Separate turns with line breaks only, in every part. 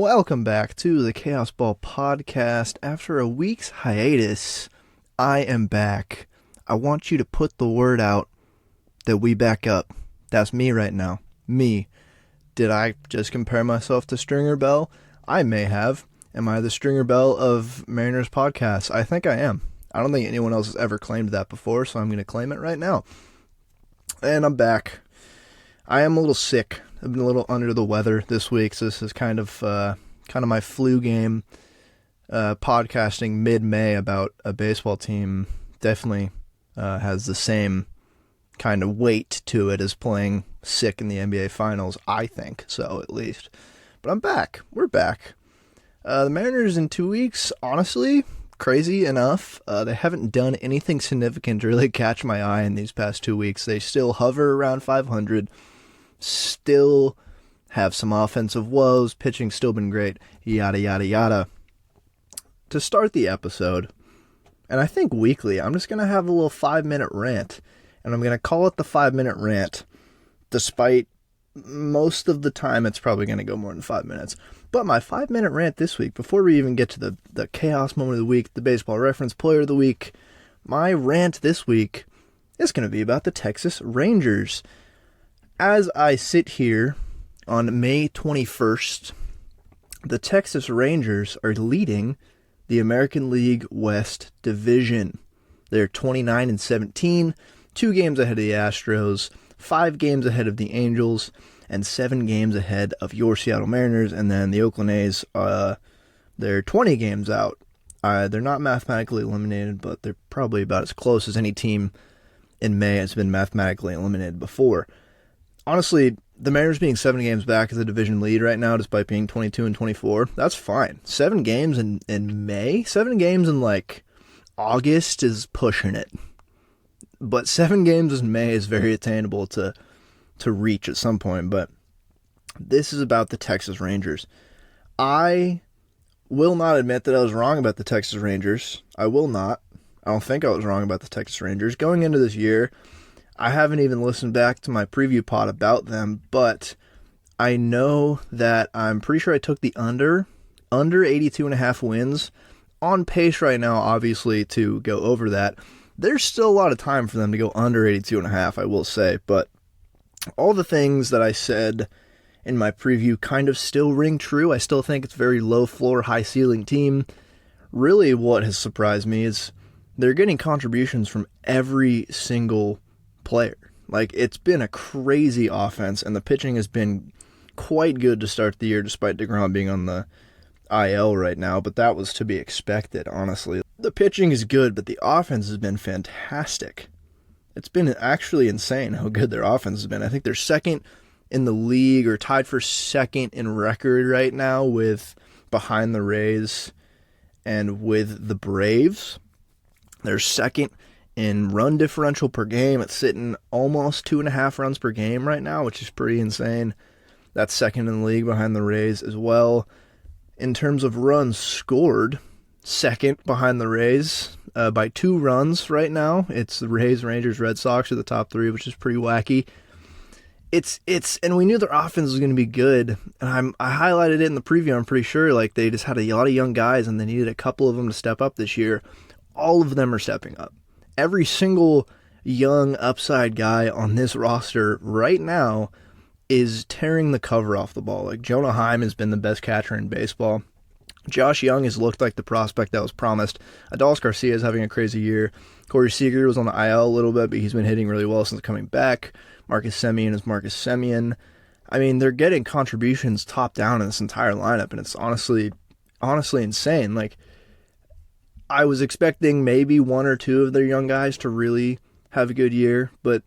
Welcome back to the Chaos Ball Podcast. After a week's hiatus, I am back. I want you to put the word out that we back up. That's me right now. Me. Did I just compare myself to Stringer Bell? I may have. Am I the Stringer Bell of Mariners podcasts? I think I am. I don't think anyone else has ever claimed that before, so I'm going to claim it right now. And I'm back. I am a little sick. I've been a little under the weather this week, so this is kind of my flu game. Podcasting mid-May about a baseball team definitely has the same kind of weight to it as playing sick in the NBA Finals, I think, so at least. But I'm back. We're back. The Mariners in 2 weeks, honestly, crazy enough, they haven't done anything significant to really catch my eye in these past 2 weeks. They still hover around 500, still have some offensive woes, pitching still been great, yada, yada, yada. To start the episode, and I think weekly, I'm just going to have a little 5-minute rant, and I'm going to call it the 5-minute rant, despite most of the time it's probably going to go more than 5 minutes. But my 5-minute rant this week, before we even get to the chaos moment of the week, the baseball reference player of the week, my rant this week is going to be about the Texas Rangers. As I sit here on May 21st, the Texas Rangers are leading the American League West Division. They're 29-17, 2 games ahead of the Astros, 5 games ahead of the Angels, and 7 games ahead of your Seattle Mariners, and then the Oakland A's, they're 20 games out. They're not mathematically eliminated, but they're probably about as close as any team in May has been mathematically eliminated before. Honestly, the Mariners being 7 games back as a division lead right now, despite being 22-24, that's fine. 7 games in May? 7 games in, August is pushing it. But 7 games in May is very attainable to reach at some point. But this is about the Texas Rangers. I will not admit that I was wrong about the Texas Rangers. I will not. I don't think I was wrong about the Texas Rangers. Going into this year, I haven't even listened back to my preview pod about them, but I know that I'm pretty sure I took the under 82.5 wins. On pace right now, obviously, to go over that. There's still a lot of time for them to go under 82.5, I will say, but all the things that I said in my preview kind of still ring true. I still think it's a very low floor, high ceiling team. Really, what has surprised me is they're getting contributions from every single player. It's been a crazy offense, and the pitching has been quite good to start the year, despite DeGrom being on the IL right now, but that was to be expected, honestly. The pitching is good, but the offense has been fantastic. It's been actually insane how good their offense has been. I think they're second in the league, or tied for second in record right now, with behind the Rays and with the Braves. They're second in run differential per game. It's sitting almost 2.5 runs per game right now, which is pretty insane. That's second in the league behind the Rays as well. In terms of runs scored, second behind the Rays by 2 runs right now. It's the Rays, Rangers, Red Sox are the top 3, which is pretty wacky. And we knew their offense was going to be good. And I highlighted it in the preview. I'm pretty sure they just had a lot of young guys, and they needed a couple of them to step up this year. All of them are stepping up. Every single young upside guy on this roster right now is tearing the cover off the ball. Jonah Heim has been the best catcher in baseball. Josh Young has looked like the prospect that was promised. Adolis Garcia is having a crazy year. Corey Seager was on the IL a little bit, but he's been hitting really well since coming back. Marcus Semien is Marcus Semien. I mean, they're getting contributions top down in this entire lineup, and it's honestly insane. I was expecting maybe 1 or 2 of their young guys to really have a good year, but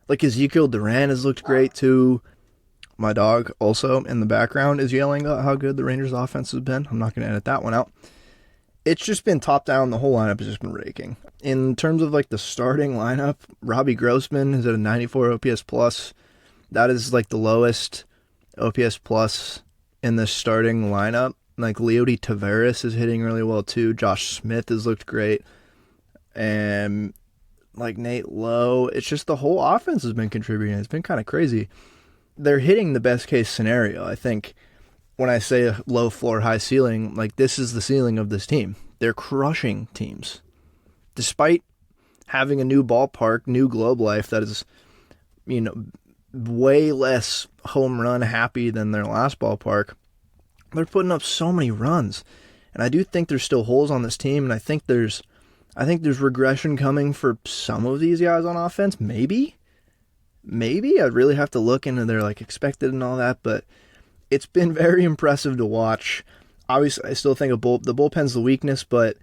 Ezekiel Duran has looked great too. My dog also in the background is yelling about how good the Rangers offense has been. I'm not going to edit that one out. It's just been top down. The whole lineup has just been raking. In terms of the starting lineup, Robbie Grossman is at a 94 OPS plus. That is the lowest OPS plus in the starting lineup. Leody Taveras is hitting really well too. Josh Smith has looked great. And Nate Lowe, it's just the whole offense has been contributing. It's been kind of crazy. They're hitting the best case scenario. I think when I say low floor, high ceiling, like this is the ceiling of this team. They're crushing teams. Despite having a new ballpark, new Globe Life that is, way less home run happy than their last ballpark, they're putting up so many runs. And I do think there's still holes on this team, and I think there's regression coming for some of these guys on offense. Maybe. I'd really have to look into their expected and all that, but it's been very impressive to watch. Obviously, I still think the bullpen's the weakness, but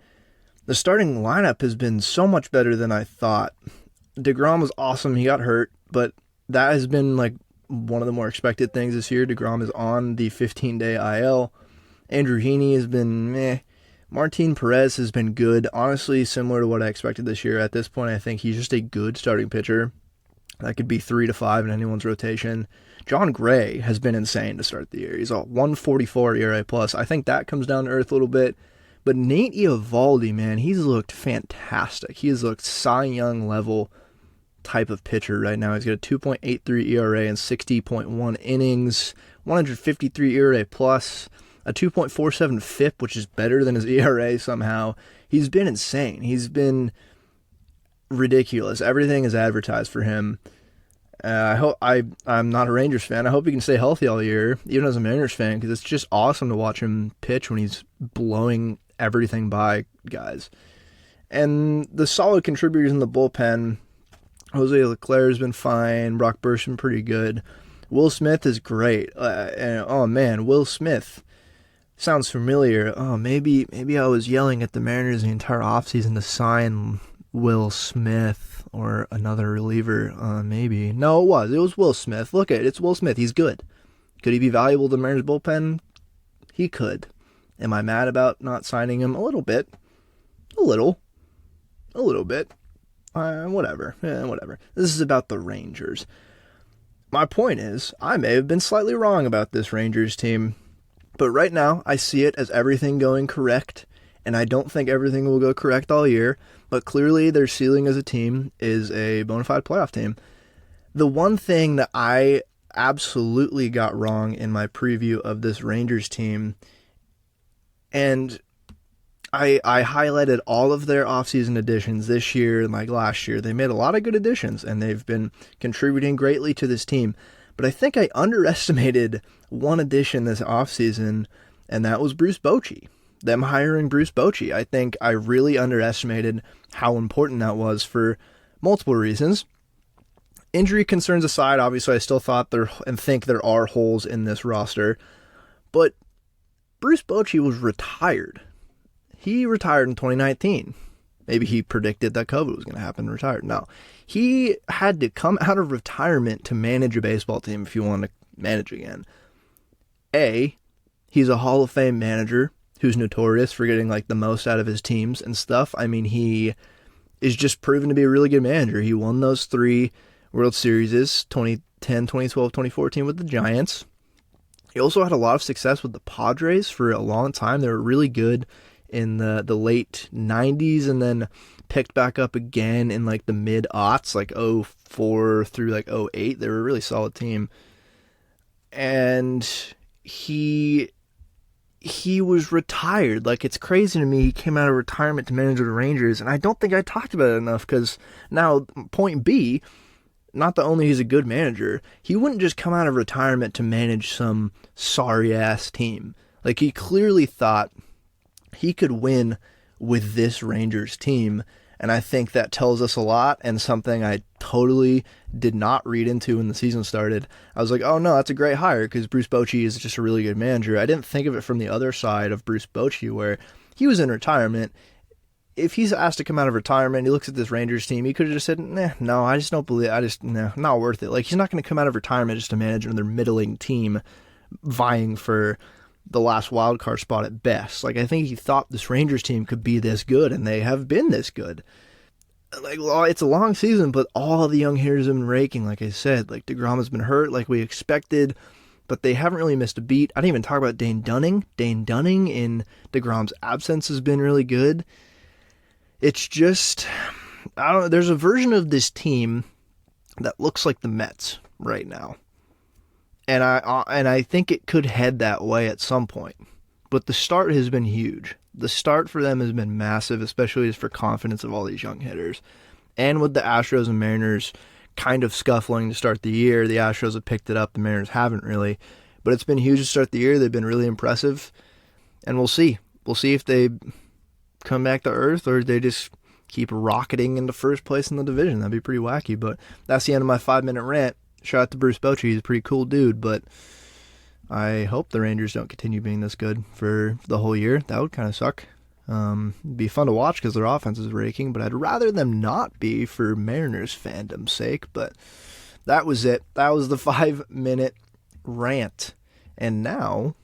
the starting lineup has been so much better than I thought. DeGrom was awesome. He got hurt, but that has been one of the more expected things this year. DeGrom is on the 15-day IL. Andrew Heaney has been meh. Martin Perez has been good. Honestly, similar to what I expected this year. At this point, I think he's just a good starting pitcher. That could be 3 to 5 in anyone's rotation. John Gray has been insane to start the year. He's a 144 ERA plus. I think that comes down to earth a little bit. But Nate Eovaldi, man, he's looked fantastic. He has looked Cy Young level type of pitcher right now. He's got a 2.83 ERA and 60.1 innings, 153 ERA plus, a 2.47 FIP, which is better than his ERA somehow. He's been insane. He's been ridiculous. Everything is advertised for him. I'm not a Rangers fan. I hope he can stay healthy all year, even as a Mariners fan, because it's just awesome to watch him pitch when he's blowing everything by guys. And the solid contributors in the bullpen, Jose Leclerc has been fine. Brock Burke's been pretty good. Will Smith is great. And oh man, Will Smith sounds familiar. Oh, maybe I was yelling at the Mariners the entire offseason to sign Will Smith or another reliever. Maybe. No, it was Will Smith. Look at it. It's Will Smith. He's good. Could he be valuable to the Mariners bullpen? He could. Am I mad about not signing him? A little bit. A little bit. Whatever. This is about the Rangers. My point is, I may have been slightly wrong about this Rangers team, but right now I see it as everything going correct, and I don't think everything will go correct all year, but clearly their ceiling as a team is a bona fide playoff team. The one thing that I absolutely got wrong in my preview of this Rangers team, and I highlighted all of their offseason additions this year and last year. They made a lot of good additions, and they've been contributing greatly to this team. But I think I underestimated one addition this offseason, and that was Bruce Bochy. Them hiring Bruce Bochy. I think I really underestimated how important that was for multiple reasons. Injury concerns aside, obviously I still thought think there are holes in this roster. But Bruce Bochy was retired. He retired in 2019. Maybe he predicted that COVID was going to happen and retired. No. He had to come out of retirement to manage a baseball team if he wanted to manage again. He's a Hall of Fame manager who's notorious for getting the most out of his teams and stuff. I mean, he is just proven to be a really good manager. He won those 3 World Series, 2010, 2012, 2014 with the Giants. He also had a lot of success with the Padres for a long time. They were really good in the late 90s and then picked back up again in the mid-aughts, 04 through 08. They were a really solid team. And he was retired. It's crazy to me. He came out of retirement to manage the Rangers, and I don't think I talked about it enough because now, point B, not that only he's a good manager, he wouldn't just come out of retirement to manage some sorry-ass team. He clearly thought he could win with this Rangers team, and I think that tells us a lot, and something I totally did not read into when the season started. I was like, oh no, that's a great hire, because Bruce Bochy is just a really good manager. I didn't think of it from the other side of Bruce Bochy, where he was in retirement. If he's asked to come out of retirement, he looks at this Rangers team, he could have just said, no, I just don't believe, not worth it. He's not going to come out of retirement just to manage another middling team vying for the last wild card spot at best. I think he thought this Rangers team could be this good, and they have been this good. It's a long season, but all the young hitters have been raking, like I said. DeGrom has been hurt like we expected, but they haven't really missed a beat. I didn't even talk about Dane Dunning. Dane Dunning in DeGrom's absence has been really good. It's just, I don't know, there's a version of this team that looks like the Mets right now. And I think it could head that way at some point. But the start has been huge. The start for them has been massive, especially for confidence of all these young hitters. And with the Astros and Mariners kind of scuffling to start the year, the Astros have picked it up, the Mariners haven't really. But it's been huge to start the year. They've been really impressive. And we'll see. We'll see if they come back to earth or they just keep rocketing into first place in the division. That'd be pretty wacky. But that's the end of my 5-minute rant. Shout out to Bruce Bochy. He's a pretty cool dude, but I hope the Rangers don't continue being this good for the whole year. That would kind of suck. It'd be fun to watch because their offense is raking, but I'd rather them not be for Mariners fandom's sake. But that was it. That was the 5-minute rant. And now,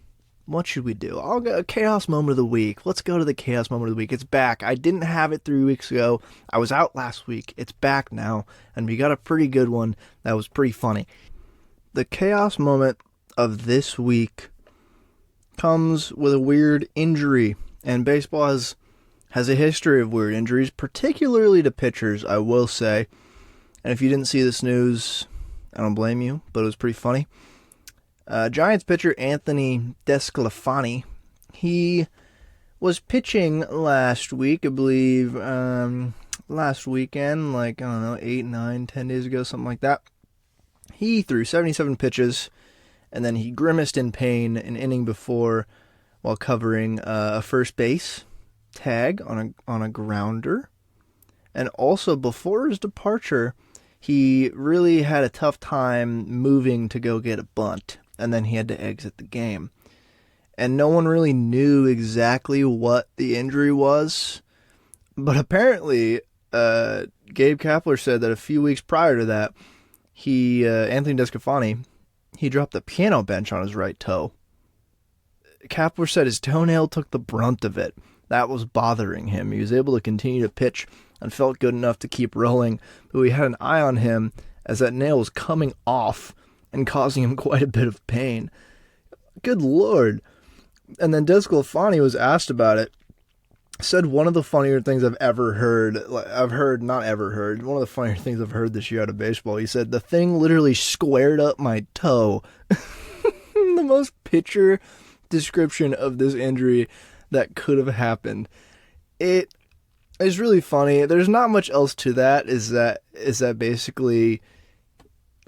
what should we do? I'll go Chaos Moment of the Week. Let's go to the Chaos Moment of the Week. It's back. I didn't have it 3 weeks ago. I was out last week. It's back now, and we got a pretty good one that was pretty funny. The Chaos Moment of this week comes with a weird injury, and baseball has a history of weird injuries, particularly to pitchers, I will say. And if you didn't see this news, I don't blame you, but it was pretty funny. Giants pitcher Anthony DeSclafani, he was pitching last week, I believe, last weekend, like, I don't know, 8, 9, 10 days ago, something like that. He threw 77 pitches, and then he grimaced in pain an inning before while covering a first base tag on a grounder. And also, before his departure, he really had a tough time moving to go get a bunt, and then he had to exit the game. And no one really knew exactly what the injury was, but apparently Gabe Kapler said that a few weeks prior to that, Anthony DeSclafani, he dropped the piano bench on his right toe. Kapler said his toenail took the brunt of it. That was bothering him. He was able to continue to pitch and felt good enough to keep rolling, but we had an eye on him as that nail was coming off and causing him quite a bit of pain. Good Lord. And then DeSclafani was asked about it. Said one of the funnier things I've ever heard. One of the funnier things I've heard this year out of baseball. He said, the thing literally squared up my toe. The most pitcher description of this injury that could have happened. It is really funny. There's not much else to that. Is that basically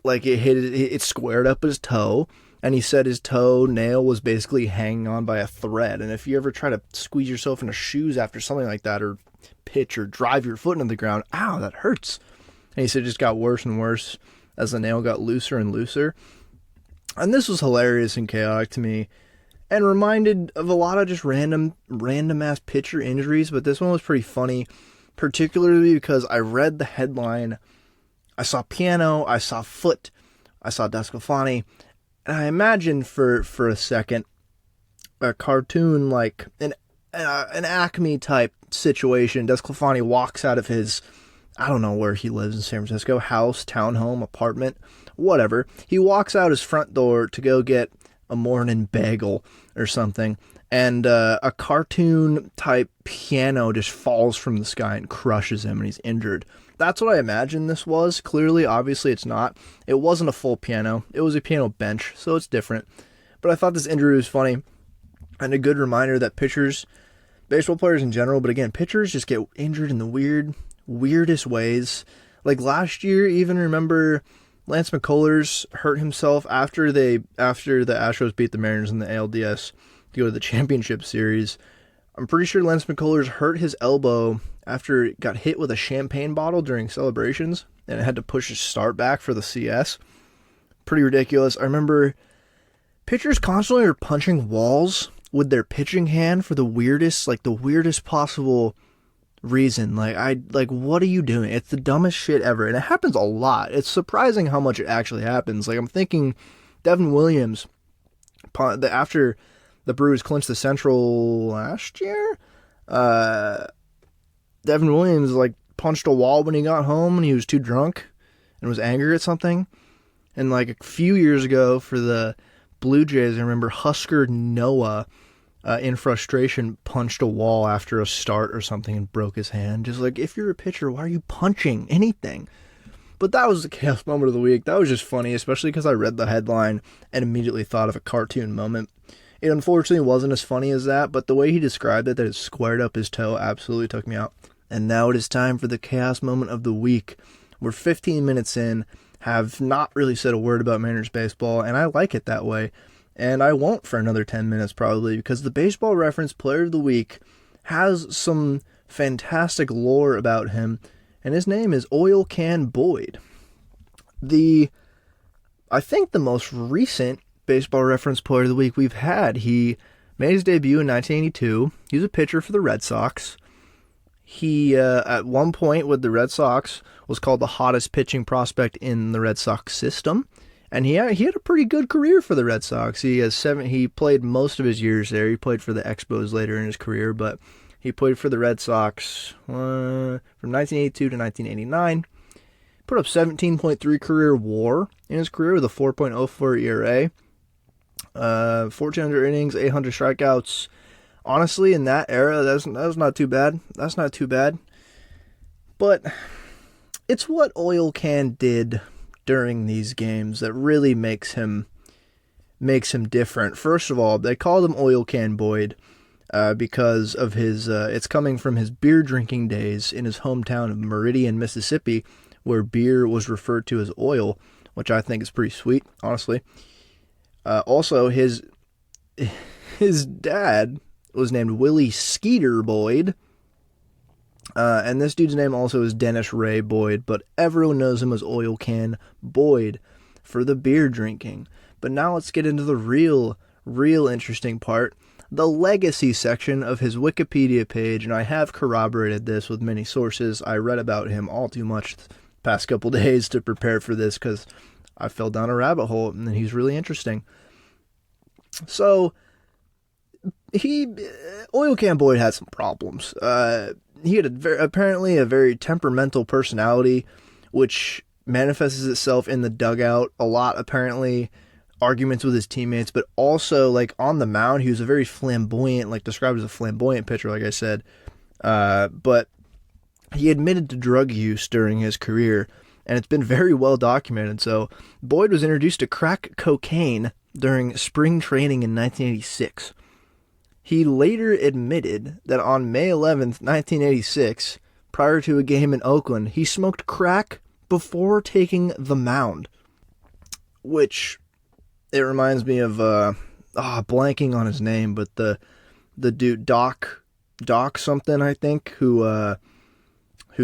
like it squared up his toe, and he said his toe nail was basically hanging on by a thread. And if you ever try to squeeze yourself into shoes after something like that, or pitch or drive your foot into the ground, ow, that hurts. And he said it just got worse and worse as the nail got looser and looser. And this was hilarious and chaotic to me, and reminded of a lot of just random ass pitcher injuries, but this one was pretty funny, particularly because I read the headline, I saw piano, I saw foot, I saw DeSclafani, and I imagined for a second a cartoon like an Acme type situation. DeSclafani walks out of his, I don't know where he lives in San Francisco, house, townhome, apartment, whatever. He walks out his front door to go get a morning bagel or something, and a cartoon type piano just falls from the sky and crushes him, and he's injured. That's what I imagined this was. Clearly, obviously it's not. It wasn't a full piano. It was a piano bench, so it's different. But I thought this injury was funny, and a good reminder that pitchers, baseball players in general, but again, pitchers just get injured in the weirdest ways. Like last year, even remember Lance McCullers hurt himself after the Astros beat the Mariners in the ALDS to go to the championship series. I'm pretty sure Lance McCullers hurt his elbow after it got hit with a champagne bottle during celebrations, and it had to push his start back for the CS. Pretty ridiculous. I remember pitchers constantly are punching walls with their pitching hand for the weirdest possible reason. Like, what are you doing? It's the dumbest shit ever, and it happens a lot. It's surprising how much it actually happens. Like, I'm thinking Devin Williams, after the Brewers clinched the Central last year, Devin Williams punched a wall when he got home and he was too drunk and was angry at something. And a few years ago for the Blue Jays, I remember Husker Noah, in frustration, punched a wall after a start or something and broke his hand. Just if you're a pitcher, why are you punching anything? But that was the chaos moment of the week. That was just funny, especially because I read the headline and immediately thought of a cartoon moment. It unfortunately wasn't as funny as that, but the way he described it, that it squared up his toe, absolutely took me out. And now it is time for the chaos moment of the week. We're 15 minutes in, have not really said a word about Mariners baseball, and I like it that way. And I won't for another 10 minutes probably, because the Baseball Reference Player of the Week has some fantastic lore about him, and his name is Oil Can Boyd. I think the most recent Baseball Reference Player of the Week we've had, he made his debut in 1982. He was a pitcher for the Red Sox. He, at one point with the Red Sox, was called the hottest pitching prospect in the Red Sox system. And he had a pretty good career for the Red Sox. He played most of his years there. He played for the Expos later in his career, but he played for the Red Sox from 1982 to 1989. Put up 17.3 career WAR in his career with a 4.04 ERA. 1,400 innings, 800 strikeouts. Honestly, in that era, that's not too bad. That's not too bad. But it's what Oil Can did during these games that really makes him different. First of all, they called him Oil Can Boyd because of his. It's coming from his beer drinking days in his hometown of Meridian, Mississippi, where beer was referred to as oil, which I think is pretty sweet, honestly. Also, his dad was named Willie Skeeter Boyd. And this dude's name also is Dennis Ray Boyd, but everyone knows him as Oil Can Boyd for the beer drinking. But now let's get into the real interesting part, the legacy section of his Wikipedia page, and I have corroborated this with many sources. I read about him all too much the past couple days to prepare for this because I fell down a rabbit hole, and he's really interesting. So, Oil Can Boyd had some problems. He had apparently a very temperamental personality, which manifests itself in the dugout a lot, apparently, arguments with his teammates, but also, like, on the mound, he was a very flamboyant, like, described as a flamboyant pitcher, like I said, but he admitted to drug use during his career, and it's been very well documented. So, Boyd was introduced to crack cocaine during spring training in 1986. He later admitted that on May 11th, 1986, prior to a game in Oakland, he smoked crack before taking the mound. Which, it reminds me of, blanking on his name, but the dude, Doc something, I think, who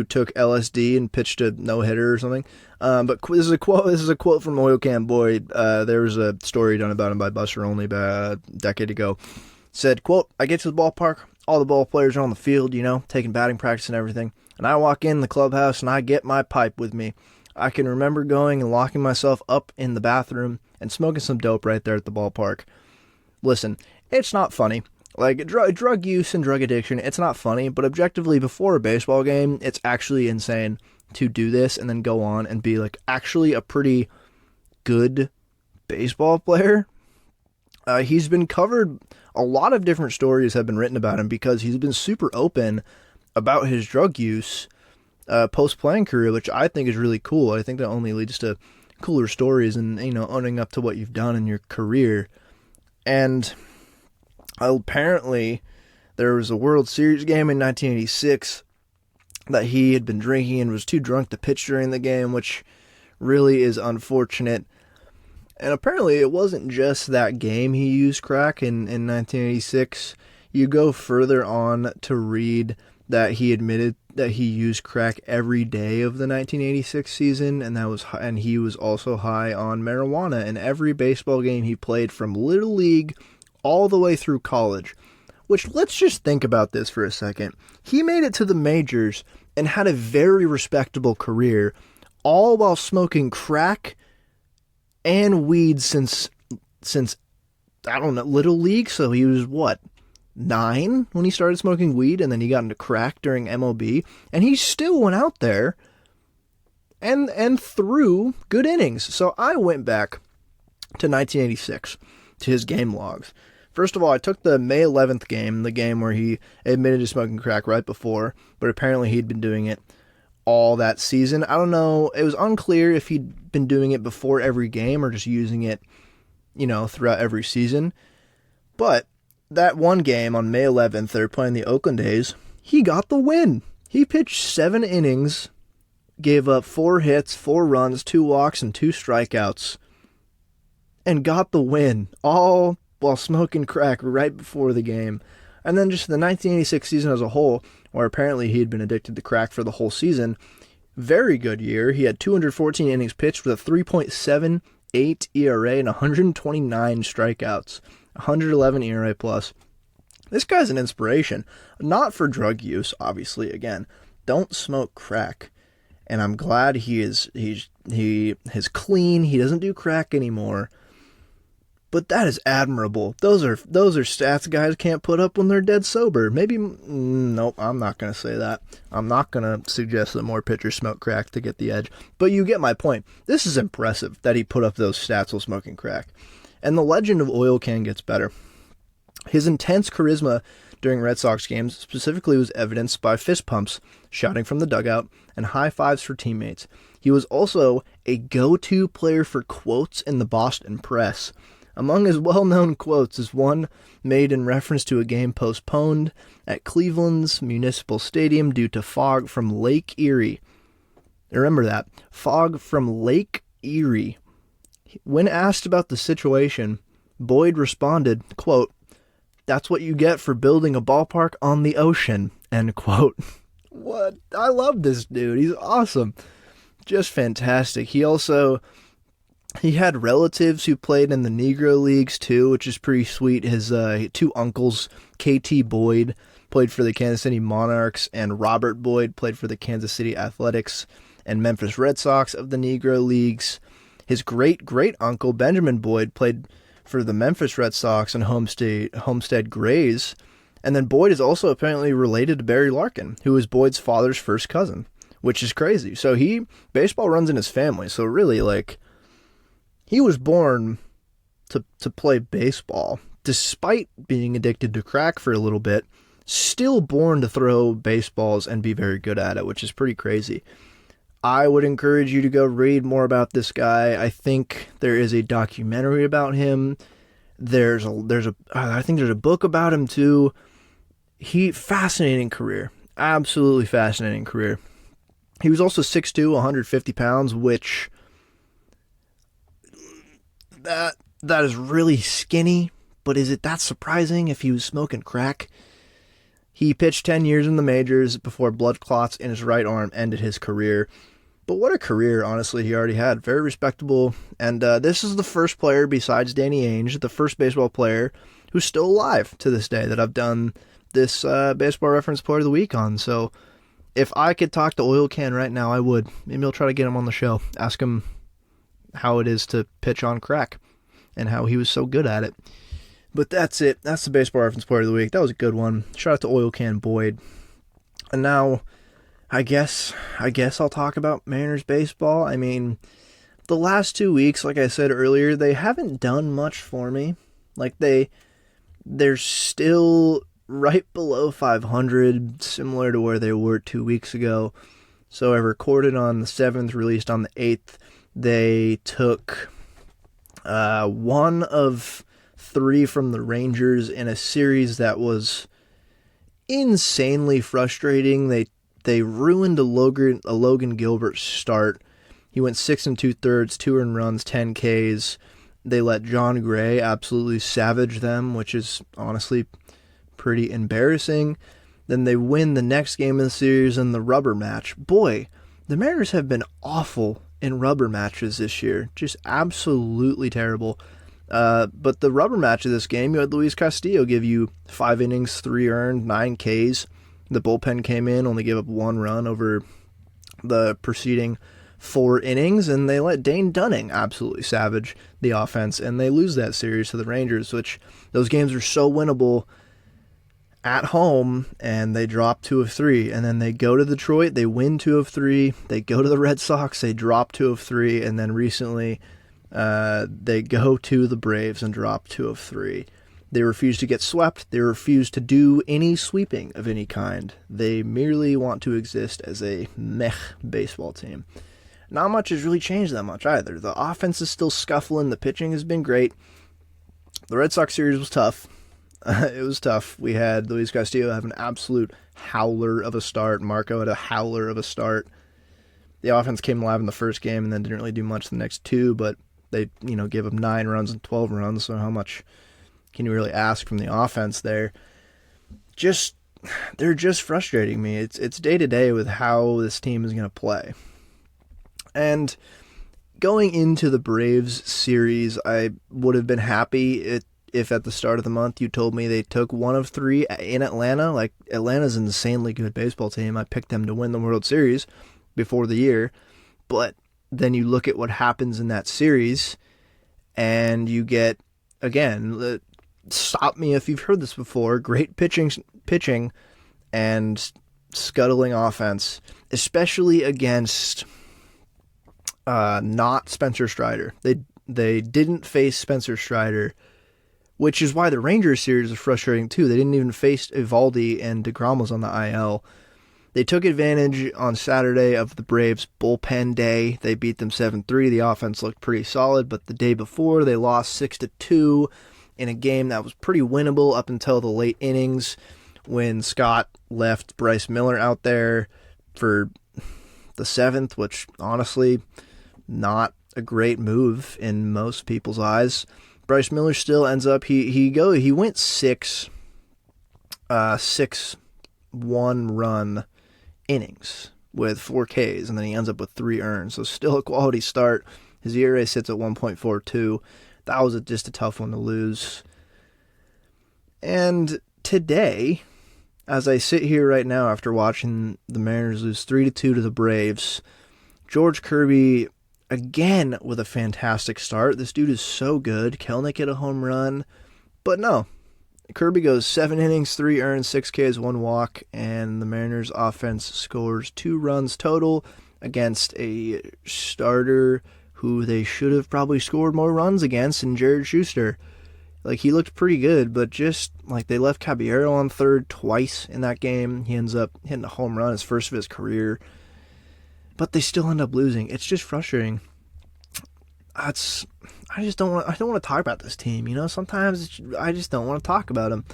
took LSD and pitched a no-hitter or something. But this is a quote from Oil Can Boyd. There was a story done about him by Buster Olney about a decade ago. Said, quote, "I get to the ballpark, all the ball players are on the field, taking batting practice and everything, and I walk in the clubhouse and I get my pipe with me. I can remember going and locking myself up in the bathroom and smoking some dope right there at the ballpark. Listen, it's not funny. Like, drug use and drug addiction, it's not funny, but objectively, before a baseball game, it's actually insane to do this and then go on and be, like, actually a pretty good baseball player." He's been covered. A lot of different stories have been written about him because he's been super open about his drug use post-playing career, which I think is really cool. I think that only leads to cooler stories and, owning up to what you've done in your career. And apparently there was a World Series game in 1986 that he had been drinking and was too drunk to pitch during the game, which really is unfortunate. And apparently it wasn't just that game he used crack in 1986. You go further on to read that he admitted that he used crack every day of the 1986 season, and he was also high on marijuana in every baseball game he played from Little League all the way through college. Which, let's just think about this for a second. He made it to the majors and had a very respectable career, all while smoking crack and weed since I don't know, Little League. So he was, 9 when he started smoking weed, and then he got into crack during MLB, and he still went out there and threw good innings. So I went back to 1986 to his game logs. First of all, I took the May 11th game, the game where he admitted to smoking crack right before, but apparently he'd been doing it all that season. I don't know. It was unclear if he'd been doing it before every game or just using it, throughout every season. But that one game on May 11th, they're playing the Oakland A's. He got the win. He pitched 7 innings, gave up 4 hits, 4 runs, 2 walks, and 2 strikeouts, and got the win, all while smoking crack right before the game. And then just the 1986 season as a whole, where apparently he had been addicted to crack for the whole season, very good year. He had 214 innings pitched with a 3.78 ERA and 129 strikeouts, 111 ERA plus. This guy's an inspiration, not for drug use, obviously. Again, don't smoke crack. And I'm glad he is clean. He doesn't do crack anymore. But that is admirable. Those are stats guys can't put up when they're dead sober. Maybe, nope, I'm not going to say that. I'm not going to suggest that more pitchers smoke crack to get the edge. But you get my point. This is impressive that he put up those stats while smoking crack. And the legend of Oil Can gets better. His intense charisma during Red Sox games specifically was evidenced by fist pumps, shouting from the dugout, and high fives for teammates. He was also a go-to player for quotes in the Boston press. Among his well-known quotes is one made in reference to a game postponed at Cleveland's Municipal Stadium due to fog from Lake Erie. Remember that. Fog from Lake Erie. When asked about the situation, Boyd responded, quote, "That's what you get for building a ballpark on the ocean," end quote. What? I love this dude. He's awesome. Just fantastic. He had relatives who played in the Negro Leagues too, which is pretty sweet. His 2 uncles, KT Boyd, played for the Kansas City Monarchs, and Robert Boyd played for the Kansas City Athletics and Memphis Red Sox of the Negro Leagues. His great-great-uncle, Benjamin Boyd, played for the Memphis Red Sox and Homestead Grays. And then Boyd is also apparently related to Barry Larkin, who is Boyd's father's first cousin, which is crazy. So baseball runs in his family. So really, he was born to play baseball, despite being addicted to crack for a little bit, still born to throw baseballs and be very good at it, which is pretty crazy. I would encourage you to go read more about this guy. I think there is a documentary about him. I think there's a book about him too. Fascinating career. Absolutely fascinating career. He was also 6'2", 150 pounds, which that is really skinny, but is it that surprising if he was smoking crack? He pitched 10 years in the majors before blood clots in his right arm ended his career. But what a career, honestly, he already had. Very respectable. And this is the first player besides Danny Ainge, the first baseball player who's still alive to this day that I've done this Baseball Reference Player of the Week on. So if I could talk to Oil Can right now, I would. Maybe I'll try to get him on the show. Ask him how it is to pitch on crack and how he was so good at it. But that's it. That's the Baseball Reference Player of the Week. That was a good one. Shout out to Oil Can Boyd. And now, I guess I'll talk about Mariners baseball. I mean, the last 2 weeks, like I said earlier, they haven't done much for me. They're still right below 500, similar to where they were 2 weeks ago. So I recorded on the 7th, released on the 8th. They took 1 of 3 from the Rangers in a series that was insanely frustrating. They ruined a Logan Gilbert start. He went 6 2/3, 2 earned runs, 10 Ks. They let John Gray absolutely savage them, which is honestly pretty embarrassing. Then they win the next game of the series in the rubber match. Boy, the Mariners have been awful in rubber matches this year. Just absolutely terrible. But the rubber match of this game, you had Luis Castillo give you 5 innings, 3 earned, 9 Ks. The bullpen came in, only gave up 1 run over the preceding 4 innings, and they let Dane Dunning absolutely savage the offense, and they lose that series to the Rangers, which those games are so winnable at home, and they drop 2 of 3, and then they go to Detroit, they win 2 of 3, they go to the Red Sox, they drop 2 of 3, and then recently they go to the Braves and drop 2 of 3. They refuse to get swept. They refuse to do any sweeping of any kind. They merely want to exist as a meh baseball team. Not much has really changed that much either. The offense is still scuffling. The pitching has been great. The Red Sox series was tough. It was tough. We had Luis Castillo have an absolute howler of a start. Marco had a howler of a start. The offense came alive in the first game and then didn't really do much the next two, but they, gave up 9 runs and 12 runs, so how much can you really ask from the offense there? They're just frustrating me. It's day to day with how this team is going to play. And going into the Braves series, I would have been happy if at the start of the month you told me they took 1 of 3 in Atlanta. Like, Atlanta's an insanely good baseball team. I picked them to win the World Series before the year. But then you look at what happens in that series, and you get, again, stop me if you've heard this before, great pitching and scuttling offense, especially against not Spencer Strider. They didn't face Spencer Strider, which is why the Rangers series was frustrating too. They didn't even face Evaldi, and DeGrom was on the IL. They took advantage on Saturday of the Braves' bullpen day. They beat them 7-3. The offense looked pretty solid, but the day before they lost 6-2 in a game that was pretty winnable up until the late innings when Scott left Bryce Miller out there for the 7th, which honestly, not a great move in most people's eyes. Bryce Miller still ends up, he went 6-1-run innings with 4 Ks, and then he ends up with 3 earned. So still a quality start. His ERA sits at 1.42. That was just a tough one to lose. And today, as I sit here right now after watching the Mariners lose 3-2 to the Braves, George Kirby again with a fantastic start. This dude is so good. Kelnick hit a home run, but no. Kirby goes 7 innings, 3 earned, 6 Ks, 1 walk, and the Mariners offense scores 2 runs total against a starter who they should have probably scored more runs against in Jared Schuster. Like, he looked pretty good, but just, like, they left Caballero on third twice in that game. He ends up hitting a home run, his first of his career. But they still end up losing. It's just frustrating. I don't want to talk about this team, Sometimes I just don't want to talk about them.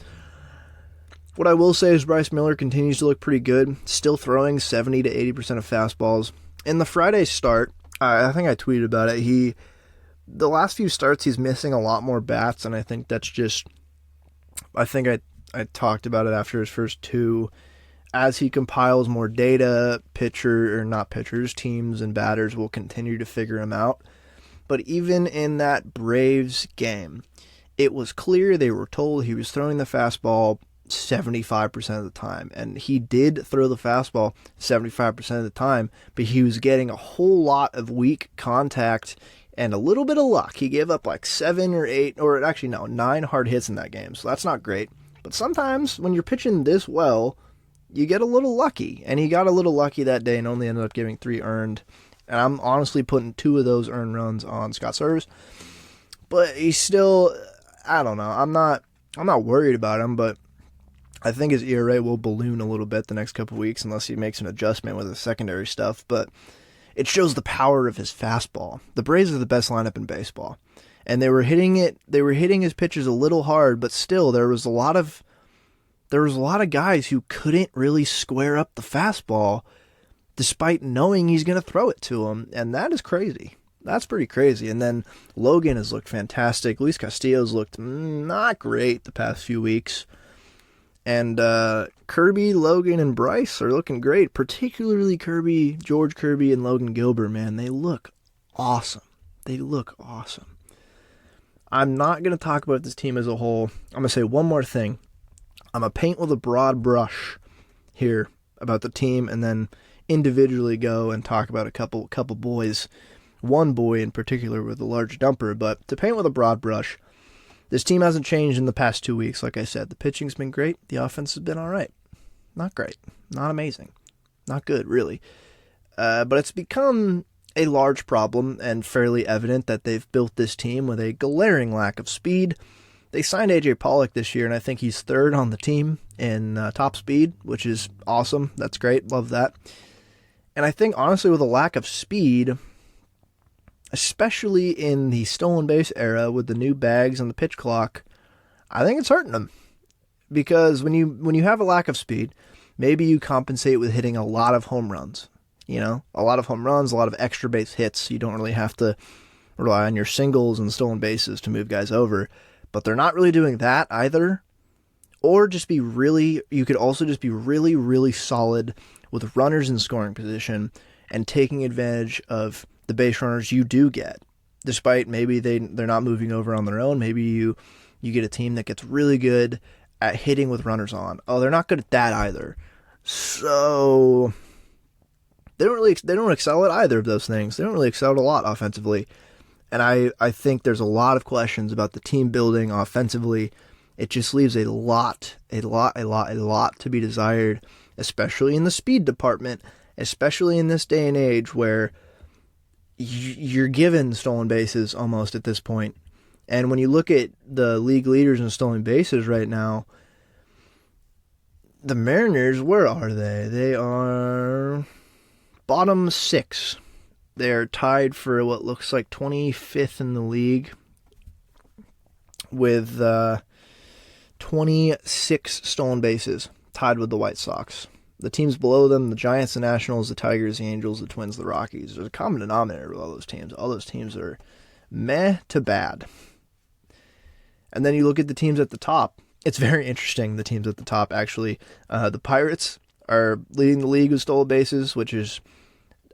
What I will say is Bryce Miller continues to look pretty good, still throwing 70 to 80% of fastballs. In the Friday start, I think I tweeted about it, the last few starts he's missing a lot more bats, and I think that's just, I talked about it after his first 2. As he compiles more data, teams and batters will continue to figure him out. But even in that Braves game, it was clear they were told he was throwing the fastball 75% of the time. And he did throw the fastball 75% of the time, but he was getting a whole lot of weak contact and a little bit of luck. He gave up like 7 or 8, or actually no, 9 hard hits in that game. So that's not great. But sometimes when you're pitching this well, you get a little lucky. And he got a little lucky that day and only ended up giving 3 earned. And I'm honestly putting 2 of those earned runs on Scott Service. But he's still, I don't know. I'm not worried about him, but I think his ERA will balloon a little bit the next couple of weeks unless he makes an adjustment with his secondary stuff. But it shows the power of his fastball. The Braves are the best lineup in baseball. And they were hitting his pitches a little hard, but still there was a lot of guys who couldn't really square up the fastball despite knowing he's going to throw it to him, and that is crazy. That's pretty crazy. And then Logan has looked fantastic. Luis Castillo's looked not great the past few weeks. And Kirby, Logan, and Bryce are looking great, particularly George Kirby, and Logan Gilbert, man. They look awesome. I'm not going to talk about this team as a whole. I'm going to say one more thing. I'm going to paint with a broad brush here about the team, and then individually go and talk about a couple boys. One boy in particular with a large dumper, but to paint with a broad brush, this team hasn't changed in the past 2 weeks. Like I said, the pitching's been great. The offense has been all right. Not great. Not amazing. Not good, really. But it's become a large problem and fairly evident that they've built this team with a glaring lack of speed. They signed A.J. Pollock this year, and I think he's third on the team in top speed, which is awesome. That's great. Love that. And I think, honestly, with a lack of speed, especially in the stolen base era with the new bags and the pitch clock, I think it's hurting them. Because when you have a lack of speed, maybe you compensate with hitting a lot of home runs. You know, a lot of home runs, a lot of extra base hits. You don't really have to rely on your singles and stolen bases to move guys over. But they're not really doing that either. Or you could also just be really, really solid with runners in scoring position and taking advantage of the base runners you do get. Despite maybe they're not moving over on their own. Maybe you get a team that gets really good at hitting with runners on. Oh, they're not good at that either. So they don't excel at either of those things. They don't really excel at a lot offensively. And I think there's a lot of questions about the team building offensively. It just leaves a lot to be desired, especially in the speed department, especially in this day and age where you're given stolen bases almost at this point. And when you look at the league leaders in stolen bases right now, the Mariners, where are they? They are bottom 6. They're tied for what looks like 25th in the league with 26 stolen bases, tied with the White Sox. The teams below them, the Giants, the Nationals, the Tigers, the Angels, the Twins, the Rockies. There's a common denominator with all those teams. All those teams are meh to bad. And then you look at the teams at the top. It's very interesting, the teams at the top, actually. The Pirates are leading the league with stolen bases, which is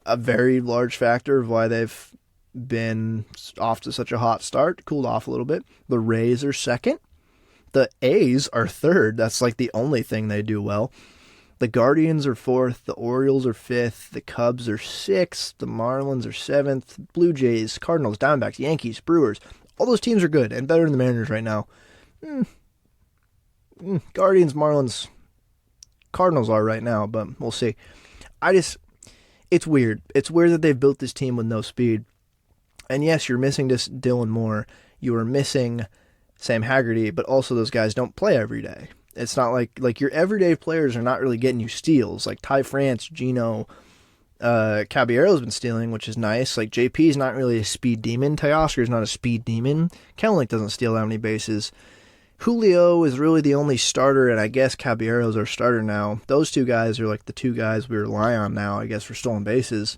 a very large factor of why they've been off to such a hot start, cooled off a little bit. The Rays are second. The A's are third. That's like the only thing they do well. The Guardians are fourth. The Orioles are fifth. The Cubs are sixth. The Marlins are seventh. Blue Jays, Cardinals, Diamondbacks, Yankees, Brewers. All those teams are good and better than the Mariners right now. Guardians, Marlins, Cardinals are right now, but we'll see. It's weird. It's weird that they've built this team with no speed. And yes, you're missing just Dylan Moore. You are missing Sam Haggerty, but also those guys don't play every day. It's not like your everyday players are not really getting you steals. Like Ty France, Gino, Caballero's been stealing, which is nice. Like JP's not really a speed demon. Teoscar's not a speed demon. Kelenic doesn't steal that many bases. Julio is really the only starter, and I guess Caballero's our starter now. Those two guys are like the two guys we rely on now, I guess, for stolen bases.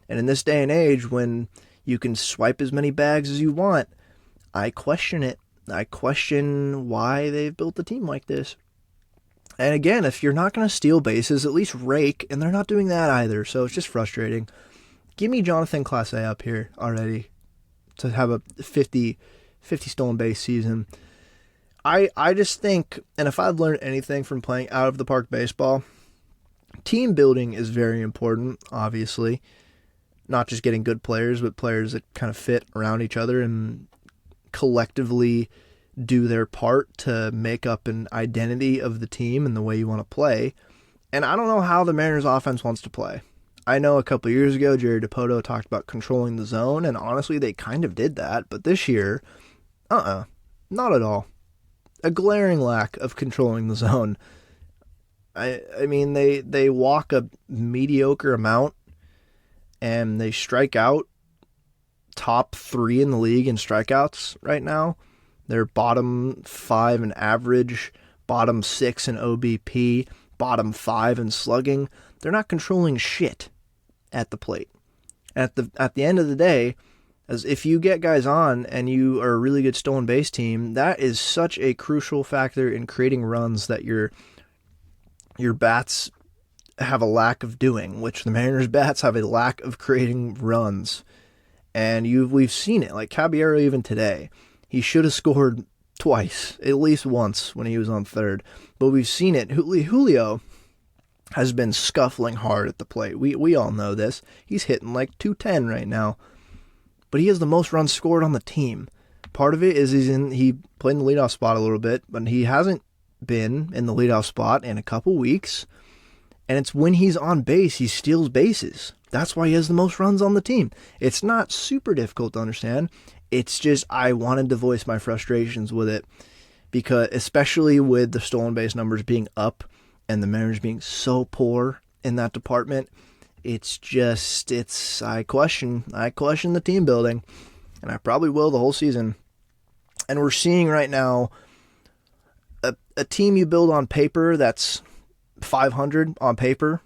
And in this day and age, when you can swipe as many bags as you want, I question it. I question why they've built a team like this. And again, if you're not going to steal bases, at least rake, and they're not doing that either, so it's just frustrating. Give me Jonathan Clase up here already to have a 50 stolen base season. I just think, and if I've learned anything from playing out of the park baseball, team building is very important, obviously. Not just getting good players, but players that kind of fit around each other and collectively do their part to make up an identity of the team and the way you want to play. And I don't know how the Mariners offense wants to play. I know a couple years ago, Jerry DiPoto talked about controlling the zone, and honestly, they kind of did that. But this year, not at all. A glaring lack of controlling the zone. I mean, they walk a mediocre amount, and they strike out top 3 in the league in strikeouts right now. They're bottom 5 in average, bottom 6 in OBP, bottom 5 in slugging. They're not controlling shit at the plate. At the end of the day, as if you get guys on and you are a really good stolen base team, that is such a crucial factor in creating runs that your bats have a lack of doing, which the Mariners bats have a lack of creating runs. And we've seen it, like Caballero even today. He should have scored twice, at least once when he was on third. But we've seen it. Julio has been scuffling hard at the plate. We all know this. He's hitting like 210 right now. But he has the most runs scored on the team. Part of it is he played in the leadoff spot a little bit, but he hasn't been in the leadoff spot in a couple weeks. And it's when he's on base, he steals bases. That's why he has the most runs on the team. It's not super difficult to understand. It's just I wanted to voice my frustrations with it. because especially with the stolen base numbers being up and the managers being so poor in that department, I question the team building, and I probably will the whole season. And we're seeing right now a team you build on paper that's 500 on paper,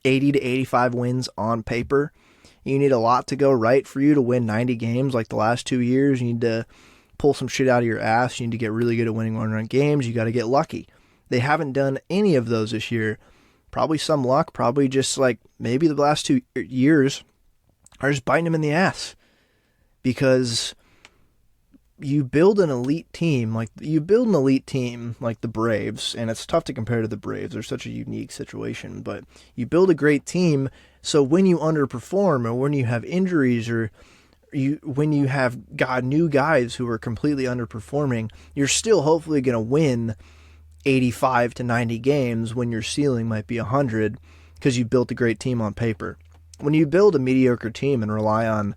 80 to 85 wins on paper. You need a lot to go right for you to win 90 games like the last 2 years. You need to pull some shit out of your ass. You need to get really good at winning one-run games. You got to get lucky. They haven't done any of those this year. Probably some luck. Probably just like maybe the last 2 years are just biting them in the ass. Because you build an elite team like the Braves, and it's tough to compare to the Braves. They're such a unique situation. But you build a great team, so when you underperform or when you have injuries or when you have new guys who are completely underperforming, you're still hopefully going to win 85 to 90 games when your ceiling might be 100 because you built a great team on paper. When you build a mediocre team and rely on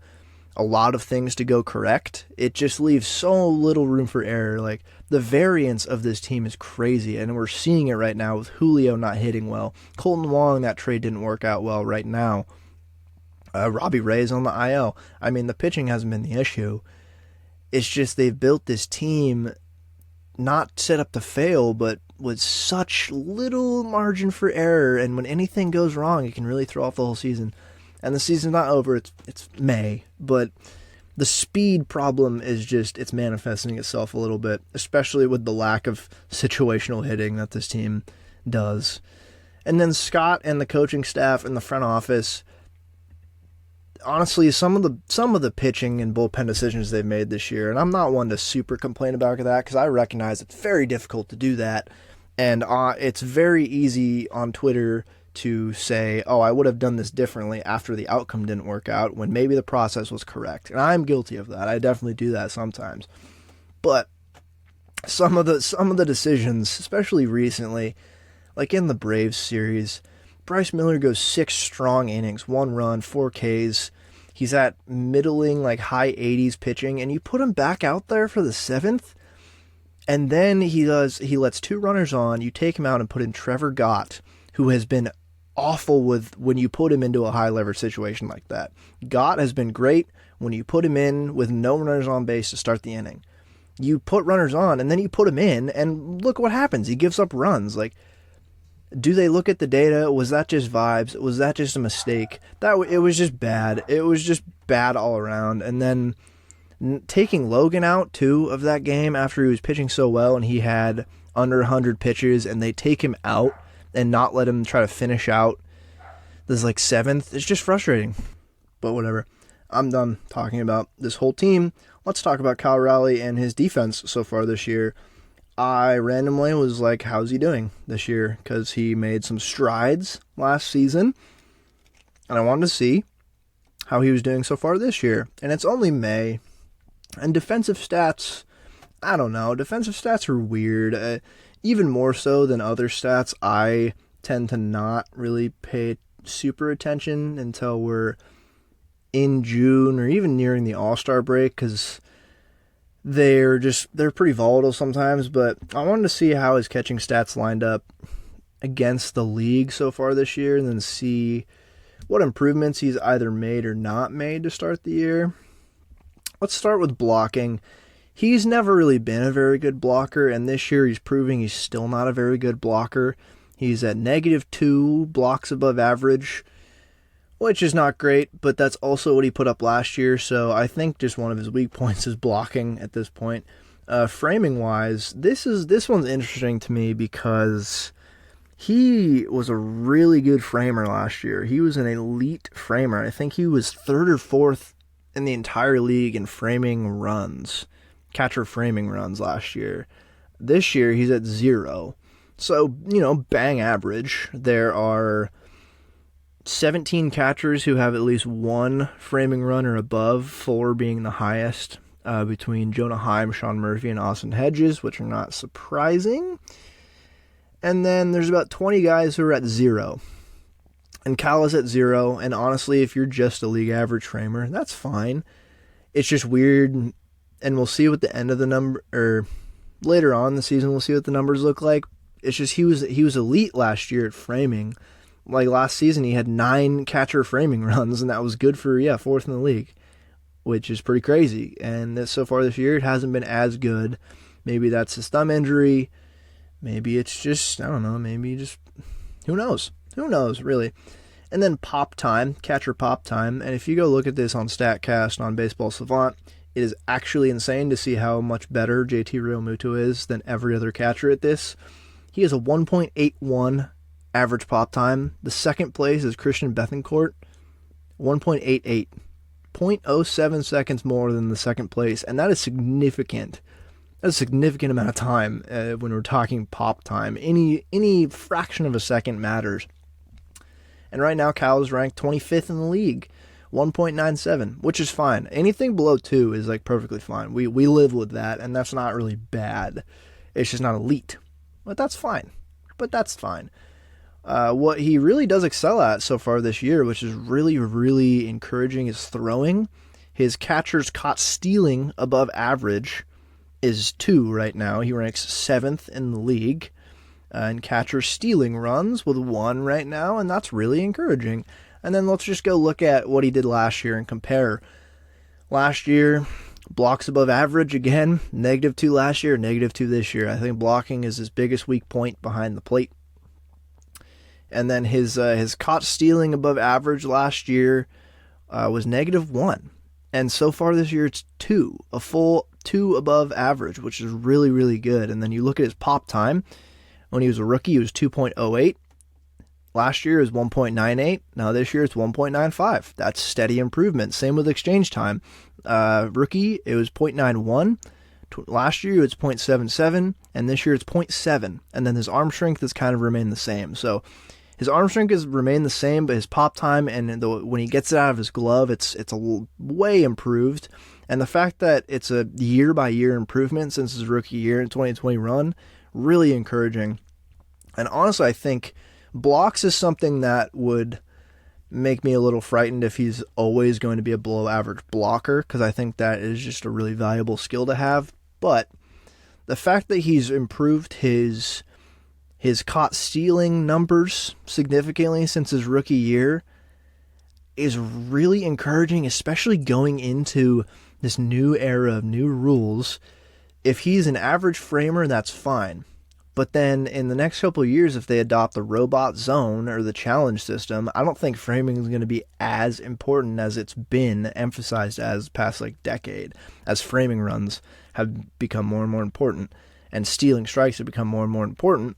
a lot of things to go correct, it just leaves so little room for error. Like, the variance of this team is crazy, and we're seeing it right now with Julio not hitting well. Colton Wong, that trade didn't work out well right now. Robbie Ray's on the IL. I mean, the pitching hasn't been the issue. It's just they've built this team not set up to fail, but with such little margin for error, and when anything goes wrong, it can really throw off the whole season. And the season's not over, it's May, but the speed problem is just, it's manifesting itself a little bit, especially with the lack of situational hitting that this team does. And then Scott and the coaching staff and the front office, honestly, some of the pitching and bullpen decisions they've made this year, and I'm not one to super complain about that because I recognize it's very difficult to do that, and it's very easy on Twitter to say, oh, I would have done this differently after the outcome didn't work out when maybe the process was correct. And I'm guilty of that. I definitely do that sometimes. But some of the decisions, especially recently, like in the Braves series, Bryce Miller goes 6 strong innings, 1 run, 4 Ks. He's at middling, like high 80s pitching, and you put him back out there for the 7th, and then he lets 2 runners on. You take him out and put in Trevor Gott, who has been awful with when you put him into a high leverage situation like that. Gott has been great when you put him in with no runners on base to start the inning. You put runners on and then you put him in, and look what happens. He gives up runs. Like, do they look at the data? Was that just vibes? Was that just a mistake? It was just bad. It was just bad all around. And then taking Logan out too of that game after he was pitching so well and he had under 100 pitches, and they take him out and not let him try to finish out this like 7th. It's just frustrating. But whatever. I'm done talking about this whole team. Let's talk about Cal Raleigh and his defense so far this year. I randomly was like, how's he doing this year? Because he made some strides last season, and I wanted to see how he was doing so far this year. And it's only May, and defensive stats, I don't know. Defensive stats are weird. Even more so than other stats, I tend to not really pay super attention until we're in June or even nearing the All-Star break, because they're pretty volatile sometimes. But I wanted to see how his catching stats lined up against the league so far this year, and then see what improvements he's either made or not made to start the year. Let's start with blocking. He's never really been a very good blocker, and this year he's proving he's still not a very good blocker. He's at -2 blocks above average, which is not great, but that's also what he put up last year, so I think just one of his weak points is blocking at this point. Framing-wise, this one's interesting to me because he was a really good framer last year. He was an elite framer. I think he was 3rd or 4th in the entire league in framing runs. Catcher framing runs last year. This year he's at 0. So, bang average. There are 17 catchers who have at least 1 framing run or above, 4 being the highest, between Jonah Heim, Sean Murphy, and Austin Hedges, which are not surprising. And then there's about 20 guys who are at 0. And Cal is at 0, and honestly, if you're just a league average framer, that's fine. It's just weird. And we'll see what the end of the later on in the season, we'll see what the numbers look like. It's just he was elite last year at framing. Like last season, he had 9 catcher framing runs, and that was good for 4th in the league, which is pretty crazy. And so far this year, it hasn't been as good. Maybe that's his thumb injury. Maybe it's just, I don't know, maybe just, who knows? Who knows, really? And then pop time, catcher pop time. And if you go look at this on StatCast, on Baseball Savant, it is actually insane to see how much better JT Realmuto is than every other catcher at this. He has a 1.81 average pop time. The second place is Christian Bethancourt, 1.88. 0.07 seconds more than the second place, and that is significant. That's a significant amount of time when we're talking pop time. Any fraction of a second matters. And right now, Cal is ranked 25th in the league, 1.97, which is fine. Anything below 2 is like perfectly fine. We live with that, and that's not really bad. It's just not elite. But that's fine. What he really does excel at so far this year, which is really, really encouraging, is throwing. His catcher's caught stealing above average is 2 right now. He ranks 7th in the league. And catcher stealing runs with 1 right now, and that's really encouraging. And then let's just go look at what he did last year and compare. Last year, blocks above average again, -2 last year, -2 this year. I think blocking is his biggest weak point behind the plate. And then his caught stealing above average last year was -1. And so far this year, it's 2, a full 2 above average, which is really, really good. And then you look at his pop time. When he was a rookie, it was 2.08. Last year, it was 1.98. Now this year, it's 1.95. That's steady improvement. Same with exchange time. Rookie, it was 0.91. Last year, it was 0.77. And this year, it's 0.7. And then his arm strength has kind of remained the same. So his arm strength has remained the same, but his pop time and when he gets it out of his glove, it's way improved. And the fact that it's a year-by-year improvement since his rookie year in 2020 run, really encouraging. And honestly, I think blocks is something that would make me a little frightened if he's always going to be a below-average blocker, because I think that is just a really valuable skill to have. But the fact that he's improved his caught stealing numbers significantly since his rookie year is really encouraging, especially going into this new era of new rules. If he's an average framer, that's fine. But then in the next couple of years, if they adopt the robot zone or the challenge system, I don't think framing is going to be as important as it's been emphasized as past decade, as framing runs have become more and more important and stealing strikes have become more and more important.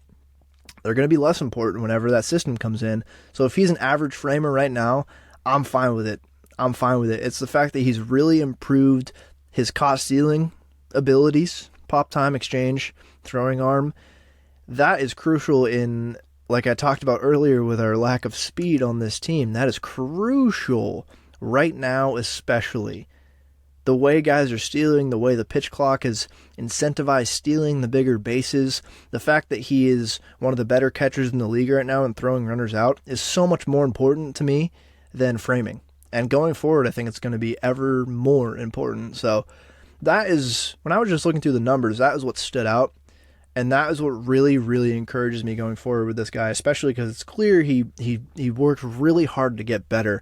They're going to be less important whenever that system comes in. So if he's an average framer right now, I'm fine with it. It's the fact that he's really improved his caught stealing abilities, pop time, exchange, throwing arm. That is crucial in, like I talked about earlier with our lack of speed on this team, that is crucial right now, especially. The way guys are stealing, the way the pitch clock has incentivized stealing, the bigger bases, the fact that he is one of the better catchers in the league right now and throwing runners out is so much more important to me than framing. And going forward, I think it's going to be ever more important. So that is, when I was just looking through the numbers, that is what stood out. And that is what really, really encourages me going forward with this guy, especially because it's clear he worked really hard to get better.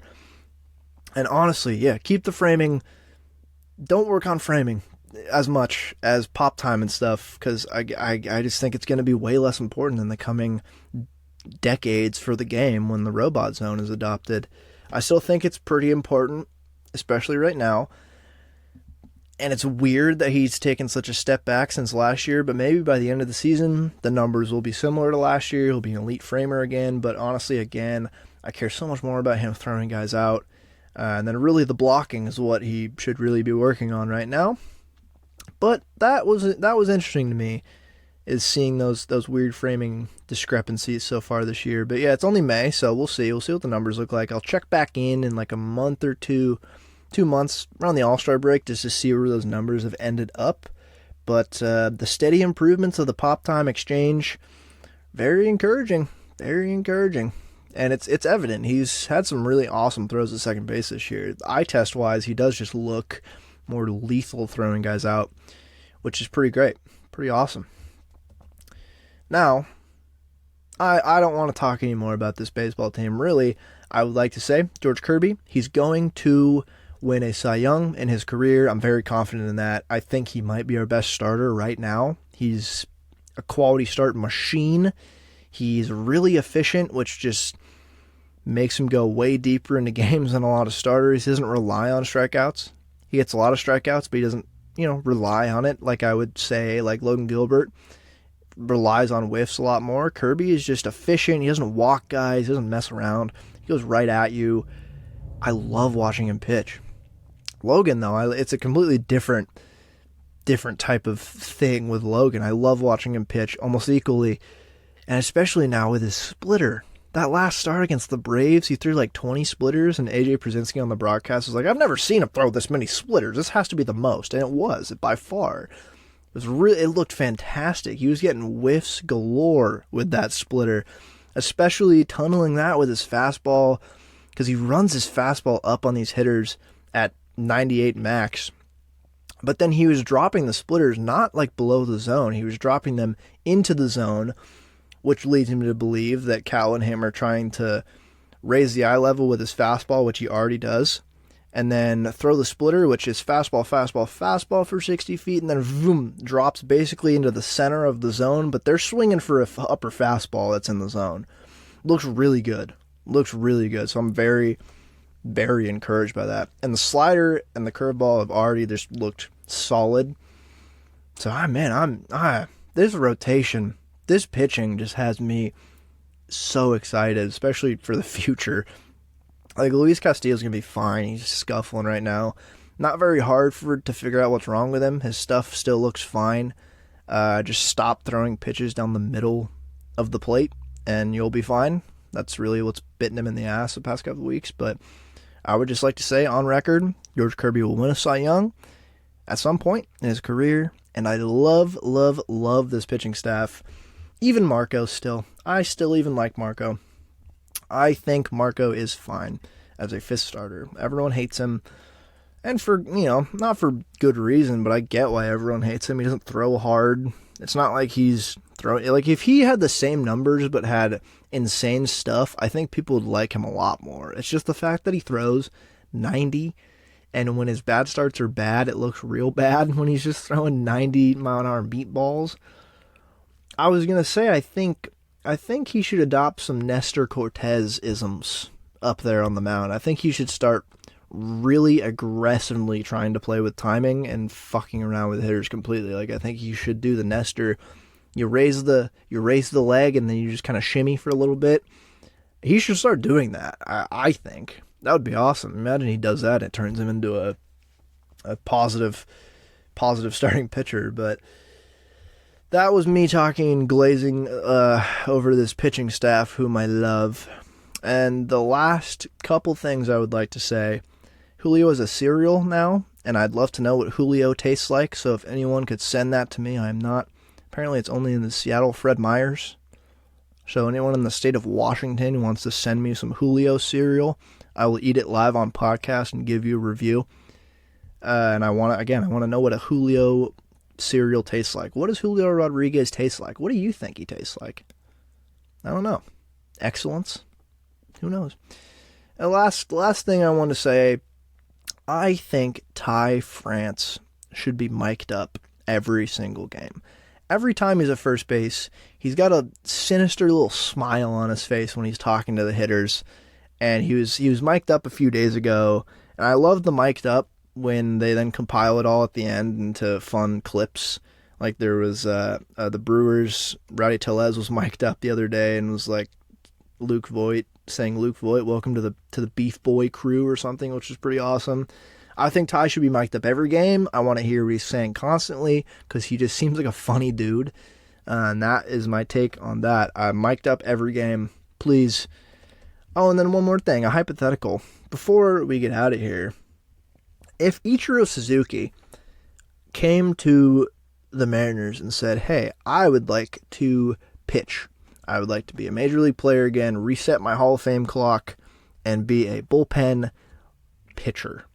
And honestly, keep the framing. Don't work on framing as much as pop time and stuff, because I just think it's going to be way less important in the coming decades for the game when the robot zone is adopted. I still think it's pretty important, especially right now. And it's weird that he's taken such a step back since last year, but maybe by the end of the season, the numbers will be similar to last year. He'll be an elite framer again, but honestly, again, I care so much more about him throwing guys out. And then really the blocking is what he should really be working on right now. But that was interesting to me, is seeing those weird framing discrepancies so far this year. But yeah, it's only May, so we'll see. We'll see what the numbers look like. I'll check back in like a month or 2 months around the All-Star break just to see where those numbers have ended up. But the steady improvements of the pop time exchange, very encouraging. And it's evident. He's had some really awesome throws at second base this year. Eye test-wise, he does just look more lethal throwing guys out, which is pretty great. Pretty awesome. Now, I don't want to talk anymore about this baseball team. Really, I would like to say George Kirby, he's going to win a Cy Young in his career. I'm very confident in that. I think he might be our best starter right now. He's a quality start machine. He's really efficient, which just makes him go way deeper into games than a lot of starters. He doesn't rely on strikeouts. He gets a lot of strikeouts, but he doesn't, rely on it like I would say, like Logan Gilbert relies on whiffs a lot more. Kirby is just efficient. He doesn't walk guys. He doesn't mess around. He goes right at you. I love watching him pitch. Logan, though, it's a completely different type of thing with Logan. I love watching him pitch almost equally, and especially now with his splitter. That last start against the Braves, he threw like 20 splitters, and AJ Przinsky on the broadcast was like, I've never seen him throw this many splitters. This has to be the most, and it was, by far. It looked fantastic. He was getting whiffs galore with that splitter, especially tunneling that with his fastball, because he runs his fastball up on these hitters at 98 max. But then he was dropping the splitters not like below the zone. He was dropping them into the zone, which leads him to believe that Cal and him are trying to raise the eye level with his fastball, which he already does, and then throw the splitter, which is fastball for 60 feet, and then boom, drops basically into the center of the zone, but they're swinging for an upper fastball that's in the zone. Looks really good. So I'm very, very encouraged by that. And the slider and the curveball have already just looked solid. So, this rotation, this pitching just has me so excited, especially for the future. Like, Luis Castillo's going to be fine. He's scuffling right now. Not very hard to figure out what's wrong with him. His stuff still looks fine. Just stop throwing pitches down the middle of the plate, and you'll be fine. That's really what's bitten him in the ass the past couple of weeks. But I would just like to say, on record, George Kirby will win a Cy Young at some point in his career. And I love, love, love this pitching staff. Even Marco still. I still even like Marco. I think Marco is fine as a fifth starter. Everyone hates him, and for, not for good reason, but I get why everyone hates him. He doesn't throw hard. It's not like he's throwing, like, if he had the same numbers but had insane stuff, I think people would like him a lot more. It's just the fact that he throws 90, and when his bad starts are bad, it looks real bad when he's just throwing 90-mile-an-hour meatballs. I was going to say, I think he should adopt some Nestor Cortez-isms up there on the mound. I think he should start really aggressively trying to play with timing and fucking around with hitters completely. Like, I think he should do the Nestor. You raise the leg and then you just kind of shimmy for a little bit. He should start doing that. I think that would be awesome. Imagine he does that. It turns him into a positive starting pitcher. But that was me talking, glazing over this pitching staff, whom I love. And the last couple things I would like to say, Julio is a cereal now, and I'd love to know what Julio tastes like, so if anyone could send that to me, I'm not. Apparently it's only in the Seattle Fred Meyers. So anyone in the state of Washington who wants to send me some Julio cereal, I will eat it live on podcast and give you a review. And I want to know what a Julio cereal tastes like. What does Julio Rodriguez taste like? What do you think he tastes like? I don't know. Excellence? Who knows? And last thing I want to say, I think Ty France should be mic'd up every single game. Every time he's at first base, he's got a sinister little smile on his face when he's talking to the hitters. And he was mic'd up a few days ago, and I love the mic'd up when they then compile it all at the end into fun clips. Like there was the Brewers, Rowdy Tellez was mic'd up the other day and was like Luke Voigt, saying, Luke Voigt, welcome to the Beef Boy crew or something, which is pretty awesome. I think Ty should be mic'd up every game. I want to hear what he's saying constantly because he just seems like a funny dude. And that is my take on that. I'm mic'd up every game, please. Oh, and then one more thing, a hypothetical. Before we get out of here, if Ichiro Suzuki came to the Mariners and said, hey, I would like to pitch. I would like to be a major league player again, reset my Hall of Fame clock, and be a bullpen pitcher.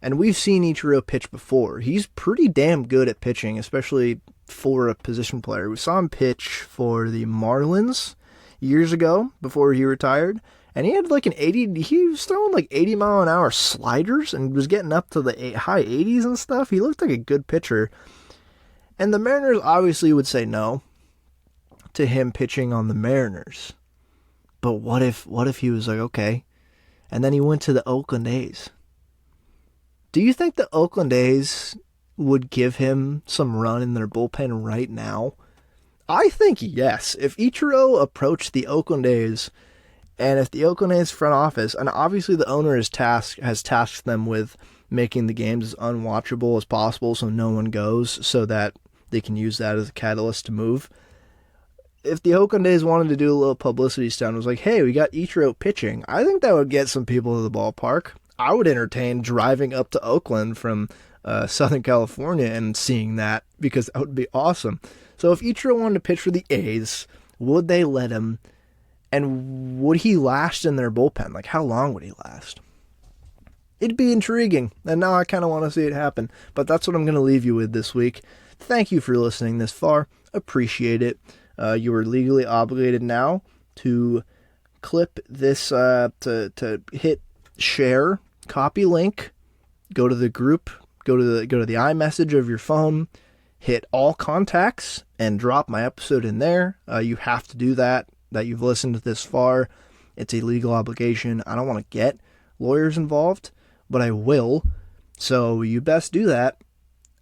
And we've seen Ichiro pitch before. He's pretty damn good at pitching, especially for a position player. We saw him pitch for the Marlins years ago before he retired, and he had like he was throwing like 80-mile-an-hour sliders and was getting up to the high 80s and stuff. He looked like a good pitcher. And the Mariners obviously would say no to him pitching on the Mariners. But what if he was like, okay, and then he went to the Oakland A's? Do you think the Oakland A's would give him some run in their bullpen right now? I think yes. If Ichiro approached the Oakland A's, and if the Oakland A's front office, and obviously the owner has tasked them with making the games as unwatchable as possible so no one goes, so that they can use that as a catalyst to move. If the Oakland A's wanted to do a little publicity stunt, was like, hey, we got Ichiro pitching, I think that would get some people to the ballpark. I would entertain driving up to Oakland from Southern California and seeing that, because that would be awesome. So if Ichiro wanted to pitch for the A's, would they let him? And would he last in their bullpen? Like, how long would he last? It'd be intriguing, and now I kind of want to see it happen. But that's what I'm going to leave you with this week. Thank you for listening this far. Appreciate it. You are legally obligated now to clip this, to hit share, copy link, go to the group, go to the iMessage of your phone, hit all contacts, and drop my episode in there. You have to do that you've listened this far. It's a legal obligation. I don't want to get lawyers involved, but I will. So you best do that.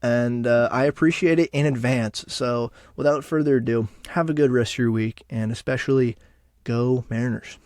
And I appreciate it in advance. So without further ado, have a good rest of your week, and especially go Mariners.